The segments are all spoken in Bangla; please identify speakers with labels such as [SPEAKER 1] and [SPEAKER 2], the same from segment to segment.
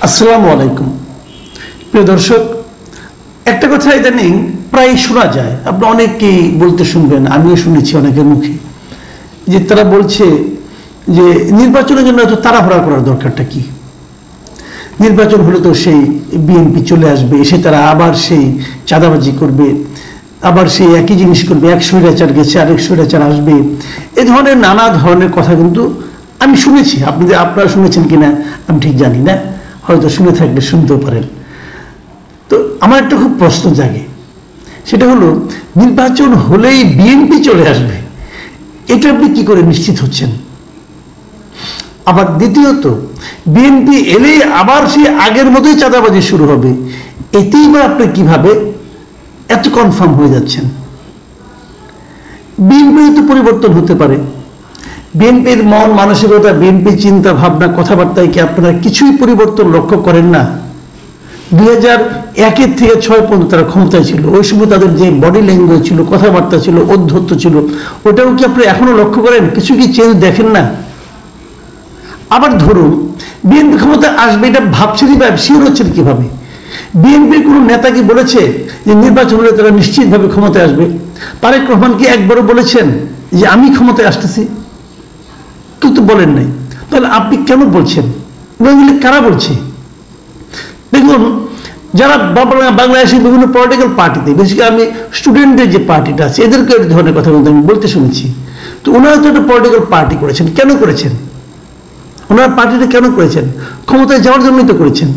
[SPEAKER 1] আসসালামু আলাইকুম প্রিয় দর্শক, একটা কথা ইদানিং প্রায় শোনা যায়, আপনি অনেকেই বলতে শুনবেন, আমিও শুনেছি অনেকের মুখে, যে তারা বলছে যে নির্বাচনের জন্য এত তাড়াহুড়া করার দরকারটা কি? নির্বাচন হলে তো সেই বিএনপি চলে আসবে, এসে তারা আবার সেই চাঁদাবাজি করবে, আবার সেই একই জিনিস করবে, এক স্বৈরাচার গেছে আরেক স্বৈরাচার আসবে, এ ধরনের নানা ধরনের কথা কিন্তু আমি শুনেছি। আপনারা শুনেছেন কিনা আমি ঠিক জানি না, হয়তো শুনে থাকলে শুনতেও পারেন। তো আমার একটা খুব প্রশ্ন জাগে, সেটা হলো নির্বাচন হলেই বিএনপি চলে আসবে, এটা আপনি কি করে নিশ্চিত হচ্ছেন? আবার দ্বিতীয়ত, বিএনপি এলেই আবার সেই আগের মতোই চাঁদাবাজি শুরু হবে, এতেই বা আপনি কিভাবে এত কনফার্ম হয়ে যাচ্ছেন? বিএনপির তো পরিবর্তন হতে পারে, বিএনপির মন মানসিকতা, বিএনপির চিন্তা ভাবনা, কথাবার্তায় কি আপনারা কিছুই পরিবর্তন লক্ষ্য করেন না? 2001 থেকে 2006 পর্যন্ত তারা ক্ষমতায় ছিল, ওই সময় তাদের যে বডি ল্যাঙ্গুয়েজ ছিল, কথাবার্তা ছিল, ঔদ্ধত্য ছিল, ওটাও কি আপনি এখনো লক্ষ্য করেন? কিছু কি চেঞ্জ দেখেন না? আবার ধরুন বিএনপি ক্ষমতায় আসবে, এটা ভাবছেন বা শিওর হচ্ছেন কিভাবে? বিএনপির কোনো নেতা কি বলেছে যে নির্বাচন হলে তারা নিশ্চিতভাবে ক্ষমতায় আসবে? তারেক রহমান কি একবারও বলেছেন যে আমি ক্ষমতায় আসতেছি? কিন্তু বলেন নাই। তাহলে আপনি কেন বলছেন? এগুলি কারা বলছে? দেখুন, যারা বাংলাদেশের বিভিন্ন পলিটিক্যাল পার্টিতে, বেশি করে আমি স্টুডেন্টদের যে পার্টিটা আছে এদেরকে এই ধরনের কথা বলতে আমি বলতে শুনেছি। তো ওনারা তো একটা পলিটিক্যাল পার্টি করেছেন, কেন করেছেন? ওনারা পার্টিটা কেন করেছেন? ক্ষমতায় যাওয়ার জন্যই তো করেছেন।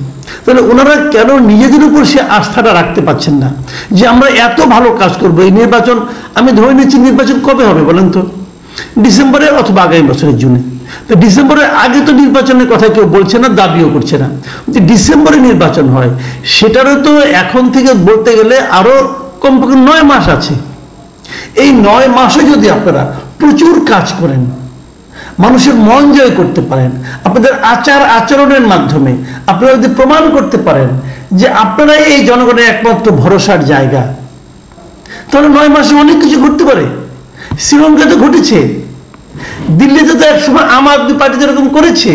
[SPEAKER 1] তাহলে ওনারা কেন নিজেদের উপর সে আস্থাটা রাখতে পারছেন না যে আমরা এত ভালো কাজ করবো? এই নির্বাচন, আমি ধরে নিচ্ছি নির্বাচন কবে হবে বলেন তো? ডিসেম্বরে অথবা আগামী বছরের জুনে। তো ডিসেম্বরের আগে তো নির্বাচনের কথা কেউ বলছে না, দাবিও করছে না। যে ডিসেম্বরে নির্বাচন হয় সেটারও তো এখন থেকে বলতে গেলে আরো কমপক্ষে 9 মাস আছে। এই 9 মাসে যদি আপনারা প্রচুর কাজ করেন, মানুষের মন জয় করতে পারেন, আপনাদের আচার আচরণের মাধ্যমে আপনারা যদি প্রমাণ করতে পারেন যে আপনারাই এই জনগণের একমাত্র ভরসার জায়গা, তাহলে 9 মাসে অনেক কিছু ঘটতে পারে। শ্রীলঙ্কাতে ঘটেছে, দিল্লিতে তো একসময় আম আদমি পার্টি এরকম করেছে।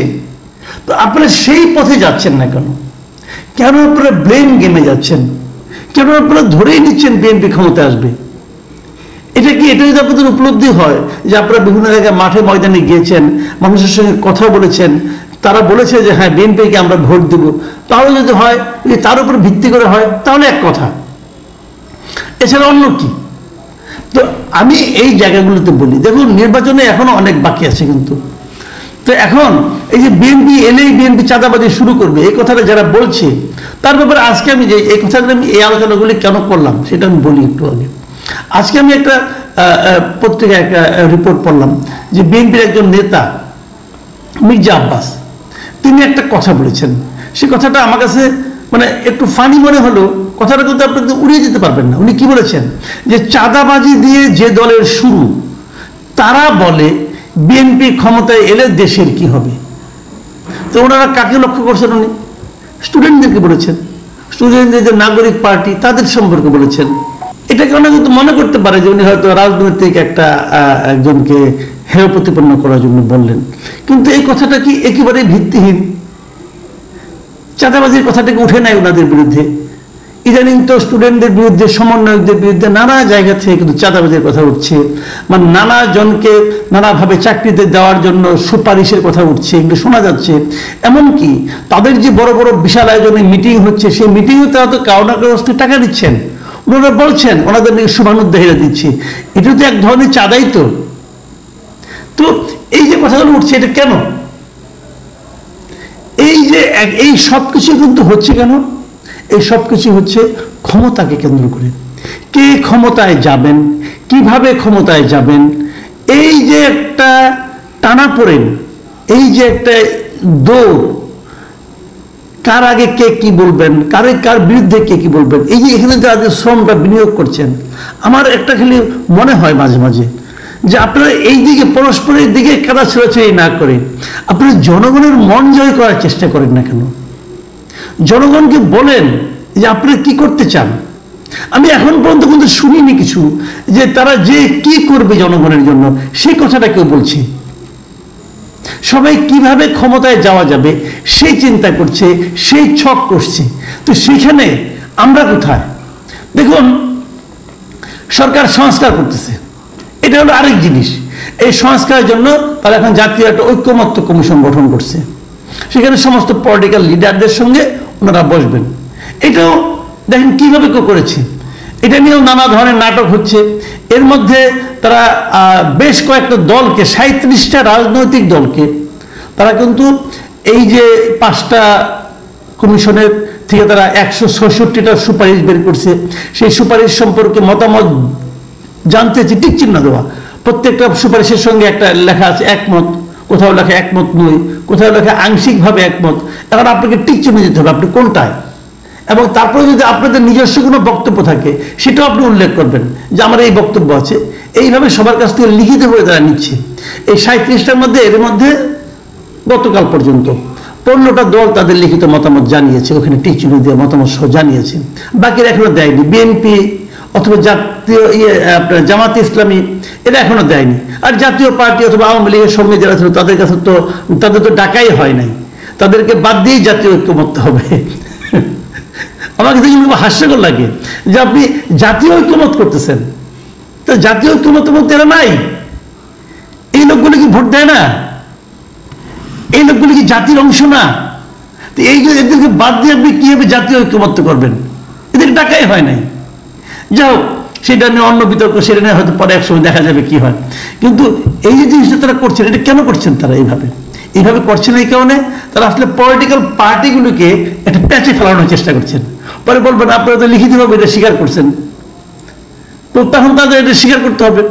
[SPEAKER 1] তো আপনারা সেই পথে যাচ্ছেন না কেন? কেন আপনারা ব্লেম গেমে যাচ্ছেন? কেন আপনারা ধরেই নিচ্ছেন বিএনপি ক্ষমতায় আসবে? এটা যদি আপনাদের উপলব্ধি হয় যে আপনারা বিভিন্ন জায়গায় মাঠে ময়দানে গিয়েছেন, মানুষের সঙ্গে কথা বলেছেন, তারা বলেছে যে হ্যাঁ বিএনপিকে আমরা ভোট দেব, তাহলে যদি হয়, যদি তার উপর ভিত্তি করে হয়, তাহলে এক কথা, এছাড়া অন্য কি? তো আমি এই জায়গাগুলোতে বলি, দেখুন নির্বাচনে এখনো অনেক বাকি আছে কিন্তু। তো এখন এই যে বিএনপি এলেই বিএনপি চাঁদাবাজি শুরু করবে, এই কথাটা যারা বলছে, তার ব্যাপারে আজকে আমি যে এই কথাগুলো, আমি এই আলোচনাগুলি কেন করলাম সেটা আমি বলি একটু আগে। আজকে আমি একটা পত্রিকায় একটা রিপোর্ট পড়লাম যে বিএনপির একজন নেতা মির্জা আব্বাস, তিনি একটা কথা বলেছেন। সে কথাটা আমার কাছে মানে একটু ফানি মনে হলো, কথাটা কিন্তু আপনি উড়িয়ে দিতে পারবেন না। উনি কি বলেছেন? যে চাঁদাবাজি দিয়ে যে দলের শুরু, তারা বলে বিএনপি ক্ষমতায় এলে দেশের কি হবে। তো ওনারা কাকে লক্ষ্য করছেন? উনি স্টুডেন্টদেরকে বলেছেন, স্টুডেন্টদের যে নাগরিক পার্টি তাদের সম্পর্কে বলেছেন। এটাকে অনেক কিন্তু মনে করতে পারে যে উনি হয়তো রাজনৈতিক একজনকে হেয় প্রতিপন্ন করার জন্য বললেন, কিন্তু এই কথাটা কি একেবারেই ভিত্তিহীন। চাঁদাবাজির কথাটাকে উঠে নাই ওনাদের বিরুদ্ধে। ইদানিং তো স্টুডেন্টদের বিরুদ্ধে, সমন্বয়কদের বিরুদ্ধে নানা জায়গা থেকে কিন্তু চাঁদাবাজির কথা উঠছে, মানে নানা জনকে নানাভাবে চাকরিতে দেওয়ার জন্য সুপারিশের কথা উঠছে, এগুলো শোনা যাচ্ছে। এমনকি তাদের যে বড় বড় বিশাল আয়োজনে মিটিং হচ্ছে, সেই মিটিংয়ে তারা তো কারো না কারো টাকা দিচ্ছেন। ওনারা বলছেন ওনাদের শুভানুধ্যায়ীরা দিচ্ছে, এটা তো এক ধরনের চাঁদাই। তো এই যে কথাগুলো উঠছে, এটা কেন? এই যে এই সব কিছু কিন্তু হচ্ছে কেন? এই সব কিছু হচ্ছে ক্ষমতাকে কেন্দ্র করে। কে ক্ষমতায় যাবেন, কিভাবে ক্ষমতায় যাবেন, এই যে একটা টানাপোড়েন, এই যে একটা দৌড়, কার আগে কে কি বলবেন, কার বিরুদ্ধে কে কি বলবেন, এই যে এখানে যারা শ্রমটা বিনিয়োগ করছেন, আমার একটা খালি মনে হয় মাঝে মাঝে যে আপনারা এই দিকে পরস্পরের দিকে কাদা ছোড়াছড়ি না করে আপনারা জনগণের মন জয় করার চেষ্টা করেন না কেন? জনগণকে বলেন যে আপনারা কি করতে চান। আমি এখন পর্যন্ত কিন্তু শুনিনি কিছু যে তারা যে কি করবে জনগণের জন্য, সেই কথাটা কেউ বলছে। সবাই কিভাবে ক্ষমতায় যাওয়া যাবে সেই চিন্তা করছে, সেই ছক করছে। তো সেখানে আমরা কোথায়? দেখুন, সরকার সংস্কার করতেছে, এটা হলো আরেক জিনিস। এই সংস্কারের জন্য তারা এখন জাতীয় একটা ঐক্যমত্য কমিশন গঠন করছে, সেখানে সমস্ত পলিটিক্যাল লিডারদের সঙ্গে ওনারা বসবেন। এটাও দেখেন কিভাবে করেছে, এটা নিয়েও নানা ধরনের নাটক হচ্ছে। এর মধ্যে তারা বেশ কয়েকটা দলকে, 37টা রাজনৈতিক দলকে তারা কিন্তু এই যে 5টা কমিশনের থেকে তারা 166টা সুপারিশ বের করছে। সেই সুপারিশ সম্পর্কে মতামত জানতে চেয়ে টিক চিহ্ন দেওয়া, প্রত্যেকটা সুপারিশের সঙ্গে একটা লেখা আছে একমত, কোথাও লেখা একমত নই, কোথাও লেখা আংশিকভাবে একমত। এখন আপনাকে টিক চিহ্ন দিতে হবে আপনি কোনটায়, এবং তারপরে যদি আপনাদের নিজস্ব কোনো বক্তব্য থাকে সেটাও আপনি উল্লেখ করবেন যে আমার এই বক্তব্য আছে। এইভাবে সবার কাছ থেকে লিখিত হয়ে তারা নিচ্ছে। এই 37টার মধ্যে এর মধ্যে গতকাল পর্যন্ত 15টা দল তাদের লিখিত মতামত জানিয়েছে, ওখানে টিক চিহ্ন দিয়ে মতামত সহ জানিয়েছে। বাকিরা এখনো দেয়নি। বিএনপি অথবা জাতীয় আপনার জামাতে ইসলামী এরা এখনো দেয়নি। আর জাতীয় পার্টি অথবা আওয়ামী লীগের সঙ্গে যারা ছিল তাদের কাছে তো তাদের তো ডাকাই হয় নাই, তাদেরকে বাদ দিয়েই জাতীয় ঐক্যমত্য হবে। আমার কাছে কিন্তু হাস্যকর লাগে যে আপনি জাতীয় ঐক্যমত করতেছেন, তা জাতীয় ঐক্যমত মধ্যে এরা নাই। এই লোকগুলো কি ভোট দেয় না? এই লোকগুলো কি জাতির অংশ না? তো এই যে এদেরকে বাদ দিয়ে আপনি কিভাবে জাতীয় ঐক্যমত্য করবেন? এদের ডাকাই হয় নাই। যাও, সেটা নিয়ে অন্য বিতর্ক, সেটা নিয়ে হয়তো পরে একসময় দেখা যাবে কি হয়। কিন্তু এই যে জিনিসটা তারা করছেন, এটা কেন করছেন? তারা এইভাবে করছেন এই কারণে তারা আসলে পলিটিক্যাল পার্টিগুলোকে একটা প্যাচে ফেলানোর চেষ্টা করছেন। পরে বলবেন আপনারা তো লিখিতভাবে এটা স্বীকার করছেন, তো তখন তাদের এটা স্বীকার করতে হবে।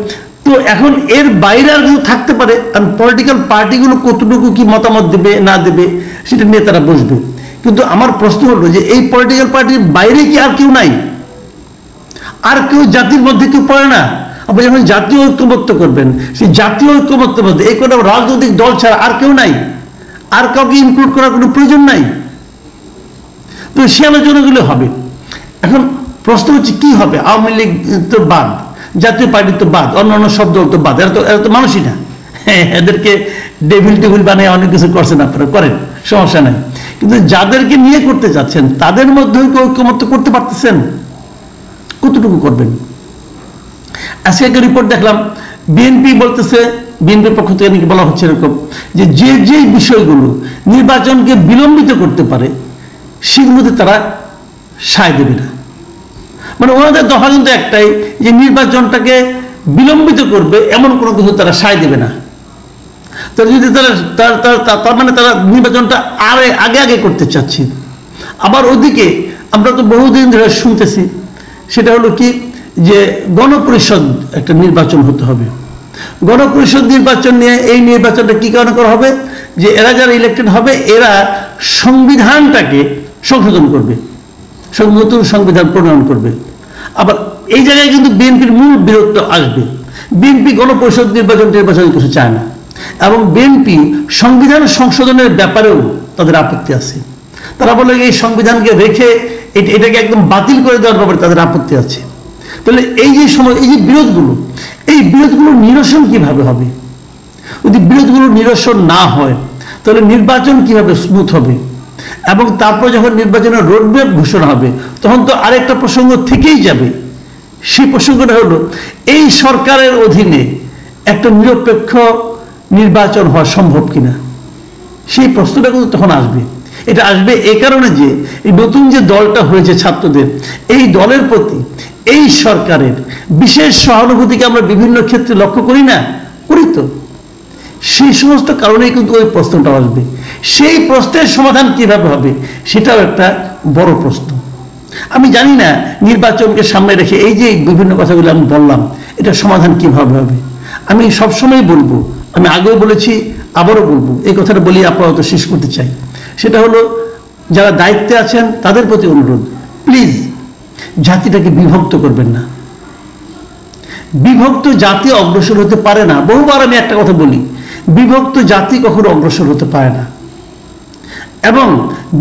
[SPEAKER 1] তো এখন এর বাইরে আর কিছু থাকতে পারে, কারণ পলিটিক্যাল পার্টিগুলো কতটুকু কি মতামত দেবে না দেবে সেটা নিয়ে তারা বসবে। কিন্তু আমার প্রশ্ন হলো যে এই পলিটিক্যাল পার্টির বাইরে কি আর কেউ নাই? আর কেউ জাতির মধ্যে কেউ পড়ে না? আপনি যখন জাতীয় ঐক্যমত্য করবেন, সেই জাতীয় ঐক্যমত্যের মধ্যে এই কোনো রাজনৈতিক দল ছাড়া আর কেউ নাই, আর কাউকে ইনক্লুড করার কোনো প্রয়োজন নাই। তো সে আলোচনাগুলো হবে। এখন প্রশ্ন হচ্ছে কি হবে? আওয়ামী লীগ তো বাদ, জাতীয় পার্টি তো বাদ, অন্যান্য সব দল তো বাদ, এরা তো মানুষই না। হ্যাঁ, এদেরকে ডেভিল টেবিল বানিয়ে অনেক কিছু করছেন, আপনারা করেন, সমস্যা নাই। কিন্তু যাদেরকে নিয়ে করতে যাচ্ছেন তাদের মধ্যেও কি ঐক্যমত্য করতে পারতেছেন? কতটুকু করবেন? আজকে একটা রিপোর্ট দেখলাম, বিএনপি বলতেছে, বিএনপির পক্ষ থেকে নাকি বলা হচ্ছে এরকম যে যে বিষয়গুলো নির্বাচনকে বিলম্বিত করতে পারে সেগুলোতে তারা সায় দেবে না। মানে ওনাদের দফা কিন্তু একটাই, যে নির্বাচনটাকে বিলম্বিত করবে এমন কোনো কিছু তারা সায় দেবে না। তারা যদি তার মানে তারা নির্বাচনটা আগে করতে চাচ্ছে। আবার ওদিকে আমরা তো বহুদিন ধরে শুনতেছি, সেটা হলো কি যে গণপরিষদ একটা নির্বাচন হতে হবে। গণপরিষদ নির্বাচন নিয়ে এই নির্বাচনটা কি কারণে করা হবে? যে এরা যারা ইলেক্টেড হবে এরা সংবিধানটাকে সংশোধন করবে, নতুন সংবিধান প্রণয়ন করবে। আবার এই জায়গায় কিন্তু বিএনপির মূল বিরোধ আসবে। বিএনপি গণপরিষদ নির্বাচন কিছু চায় না, এবং বিএনপি সংবিধান সংশোধনের ব্যাপারেও তাদের আপত্তি আছে। তারা বলে এই সংবিধানকে রেখে এটাকে একদম বাতিল করে দেওয়ার ব্যাপারে তাদের আপত্তি আছে। তাহলে এই যে বিরোধগুলো নিরসন কিভাবে হবে? যদি বিরোধগুলো নিরসন না হয় তাহলে নির্বাচন কিভাবে স্মুথ হবে? এবং তারপর যখন নির্বাচনের রোডম্যাপ ঘোষণা হবে তখন তো আরেকটা প্রসঙ্গ থেকেই যাবে। সেই প্রসঙ্গটা হলো এই সরকারের অধীনে একটা নিরপেক্ষ নির্বাচন হওয়া সম্ভব কিনা, সেই প্রশ্নটা কিন্তু তখন আসবে। এটা আসবে এই কারণে যে এই নতুন যে দলটা হয়েছে ছাত্রদের, এই দলের প্রতি এই সরকারের বিশেষ সহানুভূতিকে আমরা বিভিন্ন ক্ষেত্রে লক্ষ্য করি না, করি তো। সেই সমস্ত কারণেই কিন্তু ওই প্রশ্নটা আসবে। সেই প্রশ্নের সমাধান কিভাবে হবে সেটাও একটা বড় প্রশ্ন। আমি জানি না নির্বাচনকে সামনে রেখে এই যে বিভিন্ন কথাগুলো আমি বললাম, এটা সমাধান কিভাবে হবে। আমি সবসময় বলবো, আমি আগেও বলেছি, আবারও বলবো, এই কথাটা বলি আপাতত শেষ করতে চাই। সেটা হলো যারা দায়িত্বে আছেন তাদের প্রতি অনুরোধ, প্লিজ জাতিটাকে বিভক্ত করবেন না। বিভক্ত জাতি অগ্রসর হতে পারে না। বহুবার আমি একটা কথা বলি, বিভক্ত জাতি কখনো অগ্রসর হতে পারে না। এবং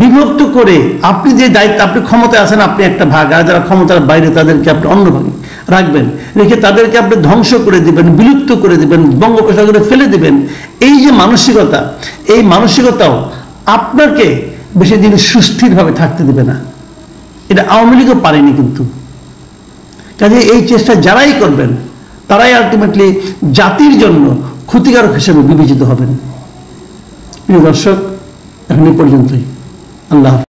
[SPEAKER 1] বিভক্ত করে আপনি যে দায়িত্ব, আপনি ক্ষমতায় আছেন, আপনি একটা ভাগ, আর যারা ক্ষমতার বাইরে তাদেরকে আপনি অন্য ভাগে, রাখবেন, রেখে তাদেরকে আপনি ধ্বংস করে দিবেন, বিলুপ্ত করে দিবেন, বঙ্গোপসাগরে ফেলে দিবেন, এই যে মানসিকতা, এই মানসিকতাও আপনাকে বেশি দিন সুস্থিরভাবে থাকতে দেবে না। এটা আওয়ামী লীগও পারেনি কিন্তু। কাজে এই চেষ্টা যারাই করবেন তারাই আলটিমেটলি জাতির জন্য ক্ষতিকারক হিসেবে বিবেচিত হবেন। প্রিয় দর্শক, এখন এই পর্যন্তই। আল্লাহ।